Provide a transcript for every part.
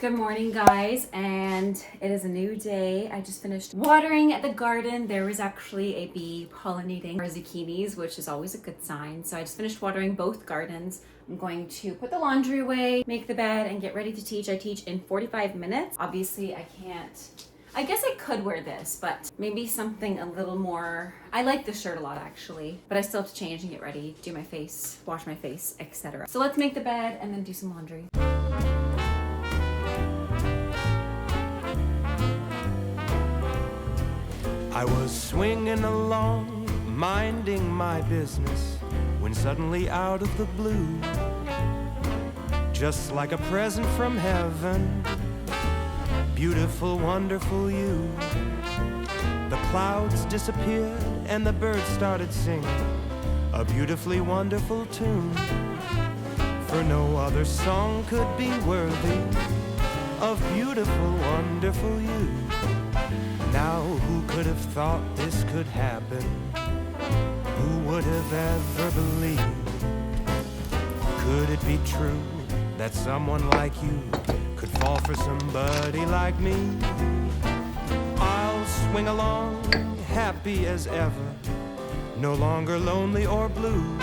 Good morning, guys, and it is a new day. I just finished watering the garden. There was actually a bee pollinating our zucchinis, which is always a good sign. So I just finished watering both gardens. I'm going to put the laundry away, make the bed, and get ready to teach. I teach in 45 minutes. Obviously, I guess I could wear this, but maybe something a little more. I like this shirt a lot, actually, but I still have to change and get ready, do my face, wash my face, etc. So let's make the bed and then do some laundry. I was swinging along, minding my business, when suddenly out of the blue, just like a present from heaven, beautiful, wonderful you. The clouds disappeared and the birds started singing a beautifully wonderful tune, for no other song could be worthy of beautiful, wonderful you. Now, who could have thought this could happen? Who would have ever believed? Could it be true that someone like you could fall for somebody like me? I'll swing along, happy as ever, no longer lonely or blue,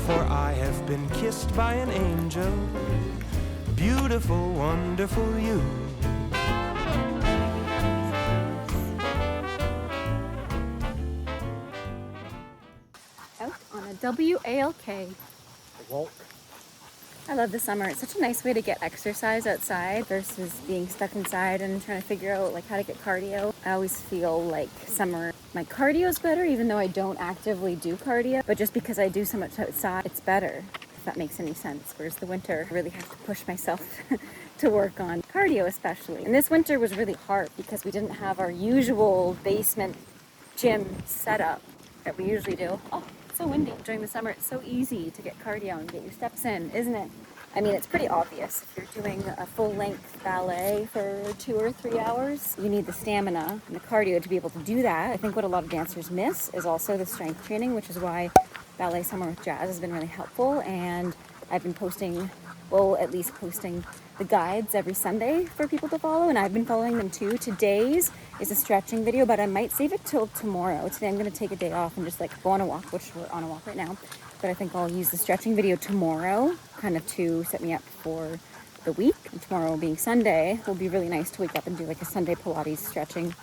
for I have been kissed by an angel, beautiful, wonderful you. Out on a WALK. I love the summer. It's such a nice way to get exercise outside versus being stuck inside and trying to figure out how to get cardio. I always feel like summer, my cardio is better, even though I don't actively do cardio, but just because I do so much outside, it's better, if that makes any sense. Whereas the winter, I really have to push myself to work on cardio especially. And this winter was really hard because we didn't have our usual basement gym setup that we usually do. Oh, it's so windy. During the summer, it's so easy to get cardio and get your steps in, isn't it? I mean, it's pretty obvious. If you're doing a full-length ballet for 2 or 3 hours, you need the stamina and the cardio to be able to do that. I think what a lot of dancers miss is also the strength training, which is why Ballet Summer with Jazz has been really helpful. And I've been posting the guides every Sunday for people to follow, and I've been following them too. Today's is a stretching video, but I might save it till tomorrow. Today I'm going to take a day off and just go on a walk, which we're on a walk right now, but I think I'll use the stretching video tomorrow kind of to set me up for the week. And tomorrow being Sunday will be really nice to wake up and do a Sunday Pilates stretching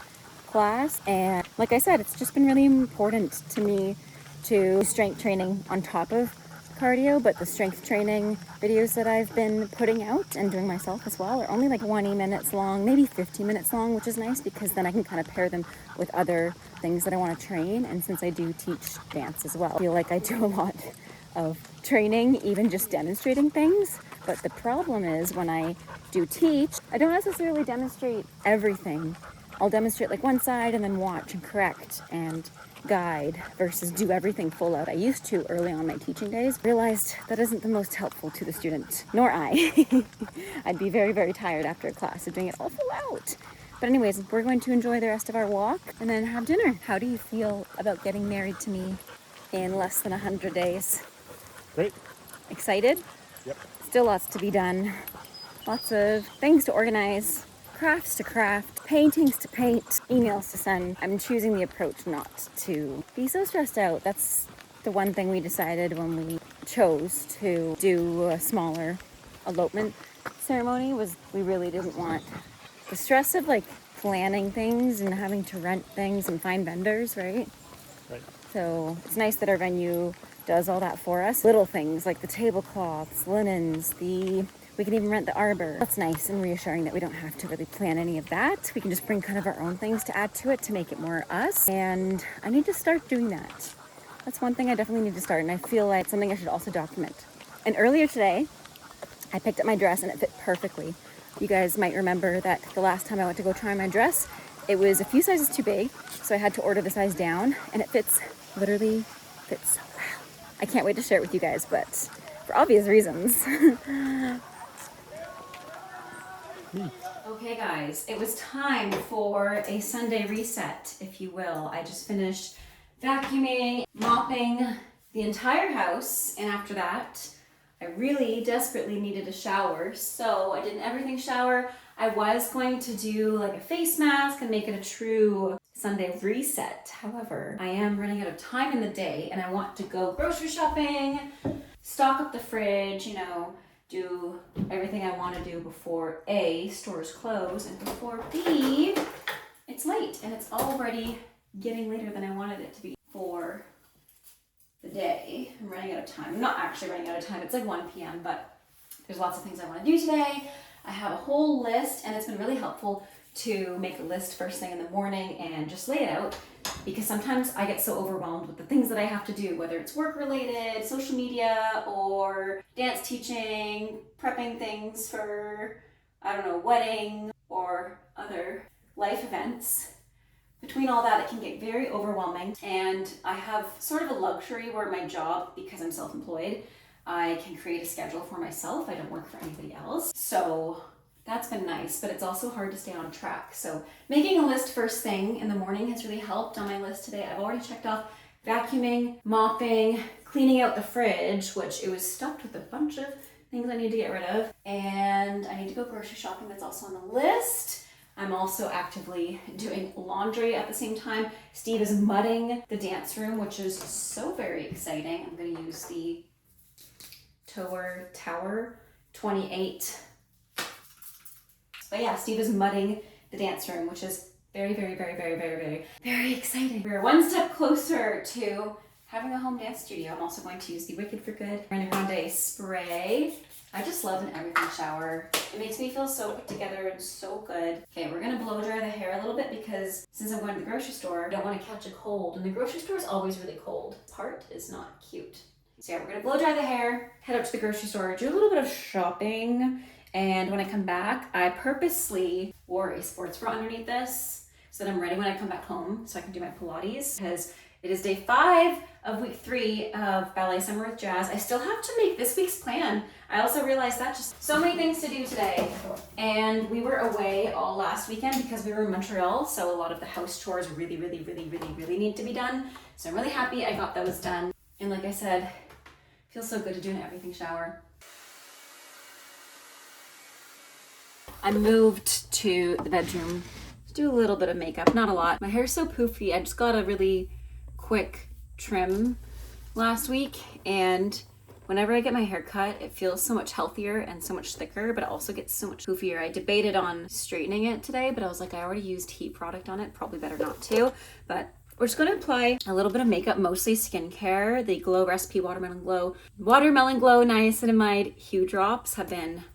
class. And like I said, it's just been really important to me to strength training on top of cardio, but the strength training videos that I've been putting out and doing myself as well are only 20 minutes long, maybe 15 minutes long, which is nice because then I can kind of pair them with other things that I want to train. And since I do teach dance as well, I feel like I do a lot of training, even just demonstrating things. But the problem is when I do teach, I don't necessarily demonstrate everything. I'll demonstrate one side and then watch and correct and guide versus do everything full out. I used to early on my teaching days. Realized that isn't the most helpful to the student, nor I. I'd be very, very tired after a class of doing it all full out. But anyways, we're going to enjoy the rest of our walk and then have dinner. How do you feel about getting married to me in less than 100 days? Great. Excited? Yep. Still lots to be done. Lots of things to organize. Crafts to craft, paintings to paint, emails to send. I'm choosing the approach not to be so stressed out. That's the one thing we decided when we chose to do a smaller elopement ceremony, was we really didn't want the stress of planning things and having to rent things and find vendors, right? Right. So it's nice that our venue does all that for us. Little things like the tablecloths, linens, we can even rent the arbor. That's nice and reassuring that we don't have to really plan any of that. We can just bring kind of our own things to add to it to make it more us. And I need to start doing that. That's one thing I definitely need to start, and I feel like it's something I should also document. And earlier today, I picked up my dress and it fit perfectly. You guys might remember that the last time I went to go try my dress, it was a few sizes too big, so I had to order the size down, and it literally fits so well. I can't wait to share it with you guys, but for obvious reasons. Okay guys, it was time for a Sunday reset, if you will. I just finished vacuuming, mopping the entire house, and after that I really desperately needed a shower, so I did an everything shower. I was going to do like a face mask and make it a true Sunday reset. However, I am running out of time in the day and I want to go grocery shopping, stock up the fridge, you know, do everything I want to do before A, stores close, and before B, it's late and it's already getting later than I wanted it to be for the day. I'm running out of time. I'm not actually running out of time. It's like 1 p.m., but there's lots of things I want to do today. I have a whole list, and it's been really helpful to make a list first thing in the morning and just lay it out, because sometimes I get so overwhelmed with the things that I have to do, whether it's work related, social media, or dance teaching, prepping things for, I don't know, wedding or other life events. Between all that, it can get very overwhelming, and I have sort of a luxury where my job, because I'm self-employed, I can create a schedule for myself. I don't work for anybody else. So that's been nice, but it's also hard to stay on track. So making a list first thing in the morning has really helped. On my list today, I've already checked off vacuuming, mopping, cleaning out the fridge, which it was stuffed with a bunch of things I need to get rid of, and I need to go grocery shopping. That's also on the list. I'm also actively doing laundry at the same time. Steve is mudding the dance room, which is so very exciting. I'm going to use the Tower 28. But yeah, Steve is mudding the dance room, which is very, very, very, very, very, very, very exciting. We're one step closer to having a home dance studio. I'm also going to use the Wicked for Good Ariana Grande spray. I just love an everything shower. It makes me feel so put together and so good. Okay, we're gonna blow dry the hair a little bit because since I'm going to the grocery store, I don't want to catch a cold, and the grocery store is always really cold. This part is not cute. So yeah, we're gonna blow dry the hair, head out to the grocery store, do a little bit of shopping, and when I come back, I purposely wore a sports bra underneath this so that I'm ready when I come back home so I can do my Pilates, because it is day 5 of week 3 of Ballet Summer with Jazz. I still have to make this week's plan. I also realized that just so many things to do today. And we were away all last weekend because we were in Montreal, so a lot of the house chores really, really, really, really, really need to be done. So I'm really happy I got those done. And like I said, it feels so good to do an everything shower. I moved to the bedroom to do a little bit of makeup, not a lot. My hair's so poofy. I just got a really quick trim last week, and whenever I get my hair cut, it feels so much healthier and so much thicker, but it also gets so much poofier. I debated on straightening it today, but I was like, I already used heat product on it, probably better not to. But we're just going to apply a little bit of makeup, mostly skincare. The Glow Recipe Watermelon Glow Niacinamide Hue Drops have been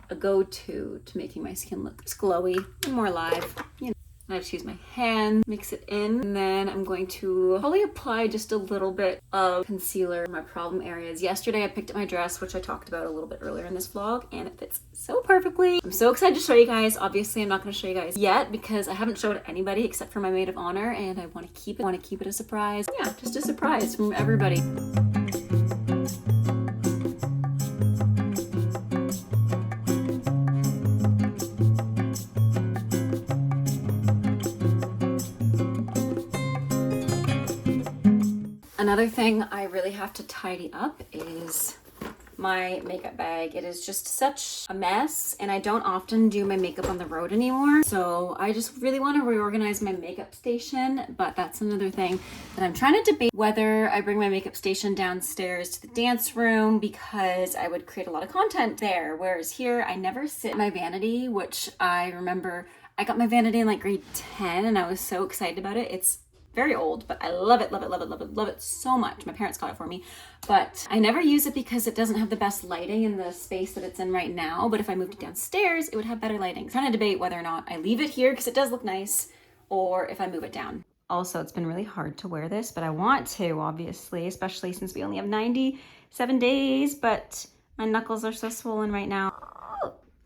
a go-to to making my skin look glowy and more alive. You know, I just use my hand, mix it in, and then I'm going to probably apply just a little bit of concealer in my problem areas. Yesterday I picked up my dress, which I talked about a little bit earlier in this vlog, and it fits so perfectly. I'm so excited to show you guys. Obviously I'm not going to show you guys yet because I haven't showed anybody except for my maid of honor, and I want to keep it a surprise. Yeah, just a surprise from everybody. Another thing I really have to tidy up is my makeup bag. It is just such a mess, and I don't often do my makeup on the road anymore. So I just really want to reorganize my makeup station, but that's another thing that I'm trying to debate whether I bring my makeup station downstairs to the dance room, because I would create a lot of content there. Whereas here, I never sit in my vanity, which I remember I got my vanity in like grade 10 and I was so excited about it. It's very old, but I love it, love it, love it, love it, love it so much. My parents got it for me, but I never use it because it doesn't have the best lighting in the space that it's in right now. But if I moved it downstairs, it would have better lighting. So I'm trying to debate whether or not I leave it here because it does look nice, or if I move it down. Also, it's been really hard to wear this, but I want to, obviously, especially since we only have 97 days, but my knuckles are so swollen right now.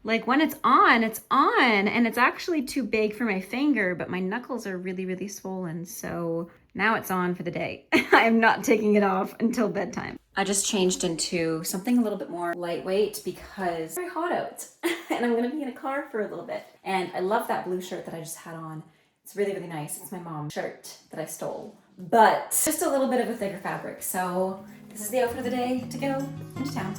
Like when it's on, and it's actually too big for my finger, but my knuckles are really, really swollen. So now it's on for the day. I am not taking it off until bedtime. I just changed into something a little bit more lightweight because it's very hot out and I'm gonna be in a car for a little bit. And I love that blue shirt that I just had on. It's really, really nice. It's my mom's shirt that I stole, but just a little bit of a thicker fabric. So this is the outfit of the day to go into town.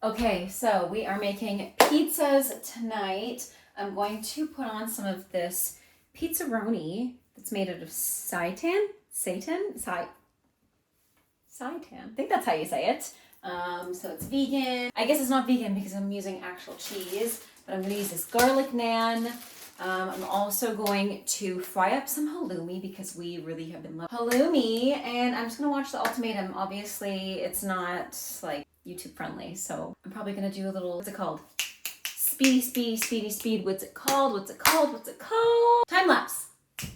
Okay, so we are making pizzas tonight. I'm going to put on some of this pizzaroni that's made out of seitan. Seitan? I think that's how you say it. So it's vegan. I guess it's not vegan because I'm using actual cheese, but I'm gonna use this garlic naan. I'm also going to fry up some halloumi because we really have been loving halloumi, and I'm just gonna watch The Ultimatum. Obviously, it's not like YouTube friendly, so I'm probably gonna do a little, what's it called? Speed. What's it called? Time lapse.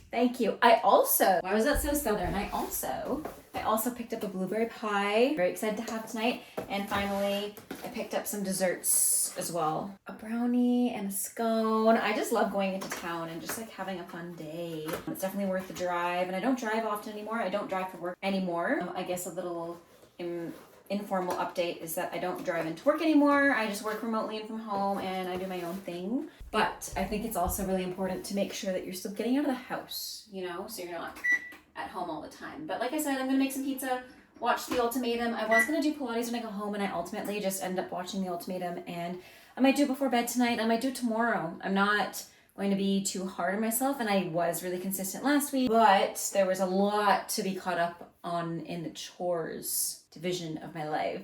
Thank you. Why was that so southern? I also picked up a blueberry pie. Very excited to have tonight. And finally, I picked up some desserts as well. A brownie and a scone. I just love going into town and just like having a fun day. It's definitely worth the drive. And I don't drive often anymore. I don't drive for work anymore. I guess a little informal update is that I don't drive into work anymore. I just work remotely and from home, and I do my own thing. But I think it's also really important to make sure that you're still getting out of the house, you know, so you're not at home all the time. But like I said, I'm gonna make some pizza, watch The Ultimatum. I was gonna do Pilates when I go home, and I ultimately just end up watching The Ultimatum, and I might do it before bed tonight. I might do it tomorrow. I'm not going to be too hard on myself, and I was really consistent last week, but there was a lot to be caught up on in the chores division of my life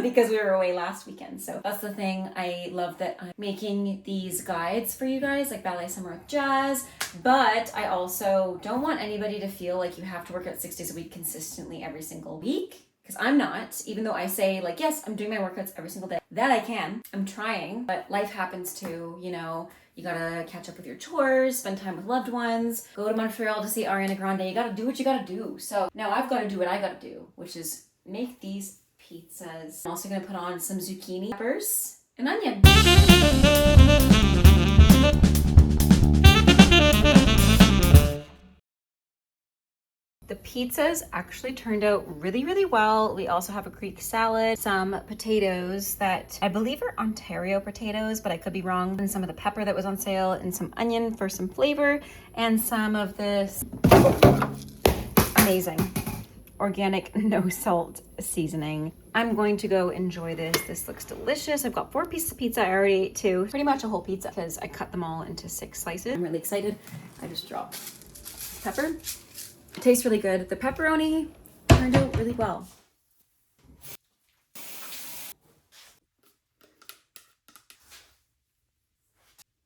because we were away last weekend. So that's the thing. I love that I'm making these guides for you guys, like Ballet Summer with Jazz, but I also don't want anybody to feel like you have to work out 6 days a week consistently every single week, because I'm not. Even though I say like, yes, I'm doing my workouts every single day, that I can. I'm trying, but life happens too, you know. You gotta catch up with your chores, spend time with loved ones, go to Montreal to see Ariana Grande. You gotta do what you gotta do. So now I've gotta do what I gotta do, which is make these pizzas. I'm also gonna put on some zucchini, peppers, and onion. The pizzas actually turned out really, really well. We also have a Greek salad, some potatoes that I believe are Ontario potatoes, but I could be wrong, and some of the pepper that was on sale, and some onion for some flavor, and some of this amazing organic no salt seasoning. I'm going to go enjoy this. This looks delicious. I've got 4 pieces of pizza. I already ate 2, pretty much a whole pizza because I cut them all into 6 slices. I'm really excited. I just dropped pepper. It tastes really good. The pepperoni turned out really well.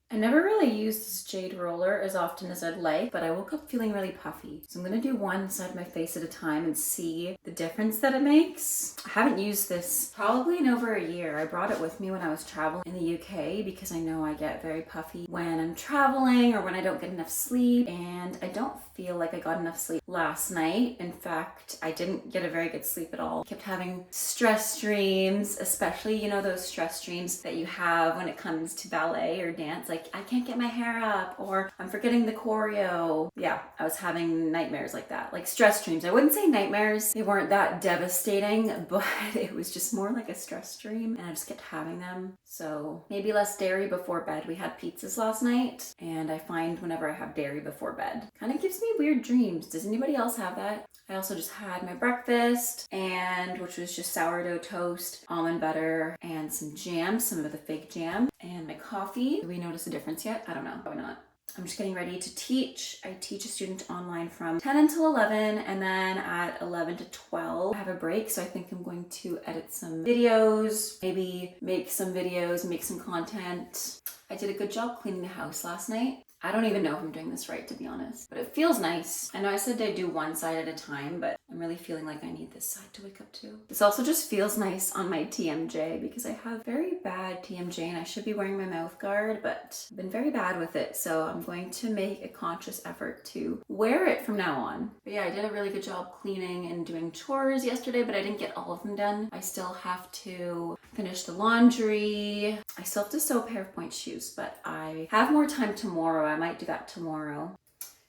I never really used this jade roller as often as I'd like, but I woke up feeling really puffy. So I'm gonna do one side of my face at a time and see the difference that it makes. I haven't used this probably in over a year. I brought it with me when I was traveling in the UK because I know I get very puffy when I'm traveling or when I don't get enough sleep, and I don't feel like I got enough sleep last night. In fact, I didn't get a very good sleep at all. I kept having stress dreams, especially, you know, those stress dreams that you have when it comes to ballet or dance, like I can't get my hair up or I'm forgetting the choreo. Yeah, I was having nightmares like that, like stress dreams. I wouldn't say nightmares. They weren't that devastating, but it was just more like a stress dream, and I just kept having them. So maybe less dairy before bed. We had pizzas last night, and I find whenever I have dairy before bed, kind of gives me weird dreams. Does anybody else have that? I also just had my breakfast, and which was just sourdough toast, almond butter, and some jam, some of the fake jam, and my coffee. Do we notice a difference yet? I don't know, probably not. I'm just getting ready to teach. I teach a student online from 10 until 11, and then at 11 to 12, I have a break. So I think I'm going to edit some videos, maybe make some videos, make some content. I did a good job cleaning the house last night. I don't even know if I'm doing this right, to be honest, but it feels nice. I know I said I'd do one side at a time, but I'm really feeling like I need this side to wake up to. This also just feels nice on my TMJ because I have very bad TMJ and I should be wearing my mouth guard, but I've been very bad with it. So I'm going to make a conscious effort to wear it from now on. But yeah, I did a really good job cleaning and doing chores yesterday, but I didn't get all of them done. I still have to finish the laundry. I still have to sew a pair of point shoes, but I have more time tomorrow. I might do that tomorrow.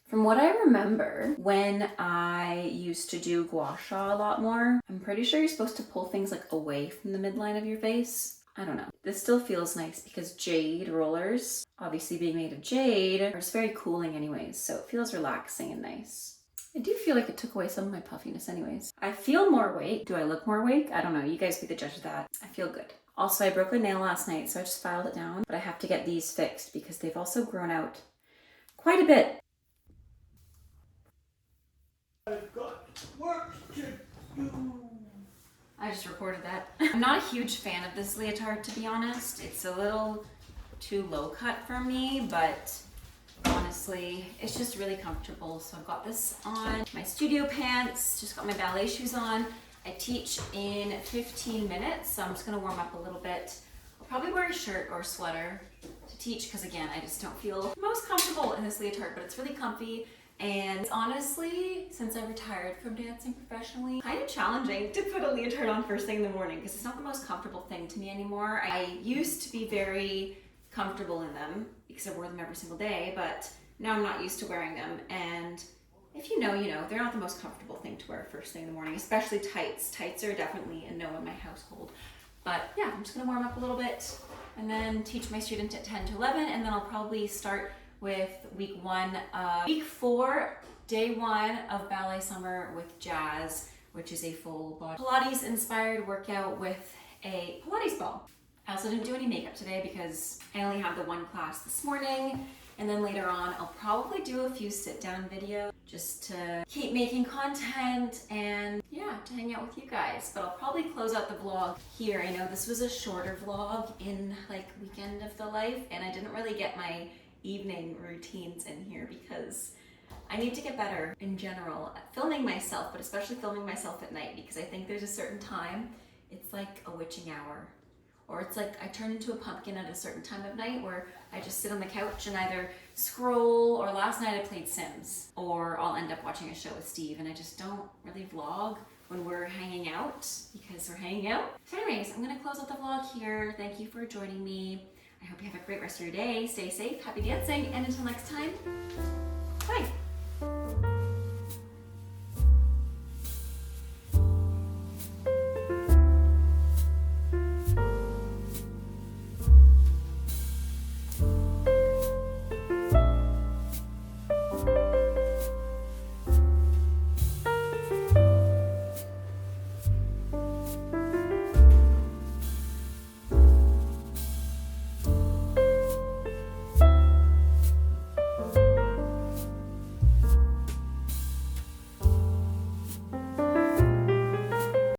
From what I remember, when I used to do gua sha a lot more, I'm pretty sure you're supposed to pull things like away from the midline of your face. I don't know. This still feels nice because jade rollers, obviously being made of jade, are just very cooling anyways, so it feels relaxing and nice. I do feel like it took away some of my puffiness anyways. I feel more awake. Do I look more awake? I don't know. You guys be the judge of that. I feel good. Also, I broke a nail last night, so I just filed it down, but I have to get these fixed because they've also grown out quite a bit. I've got work to do. I just recorded that. I'm not a huge fan of this leotard, to be honest. It's a little too low cut for me, but honestly, it's just really comfortable. So I've got this on, my studio pants, just got my ballet shoes on. I teach in 15 minutes, so I'm just gonna warm up a little bit. I'll probably wear a shirt or a sweater to teach because again, I just don't feel most comfortable in this leotard, but it's really comfy. And honestly, since I retired from dancing professionally, kind of challenging to put a leotard on first thing in the morning because it's not the most comfortable thing to me anymore. I used to be very comfortable in them because I wore them every single day, but now I'm not used to wearing them. And if you know, you know, they're not the most comfortable thing to wear first thing in the morning, especially tights. Tights are definitely a no in my household. But yeah, I'm just gonna warm up a little bit and then teach my student at 10 to 11, and then I'll probably start with week 4, day 1 of ballet summer with jazz, which is a full body Pilates inspired workout with a Pilates ball. I also didn't do any makeup today because I only have the one class this morning, and then later on I'll probably do a few sit down videos just to keep making content and yeah, to hang out with you guys. But I'll probably close out the vlog here. I know this was a shorter vlog in like weekend of the life, and I didn't really get my evening routines in here because I need to get better in general at filming myself, but especially filming myself at night, because I think there's a certain time, it's like a witching hour, or it's like I turn into a pumpkin at a certain time of night where I just sit on the couch and either scroll, or last night I played Sims, or I'll end up watching a show with Steve, and I just don't really vlog when we're hanging out because we're hanging out. So anyways, I'm gonna close out the vlog here. Thank you for joining me. I hope you have a great rest of your day. Stay safe, happy dancing, and until next time, bye.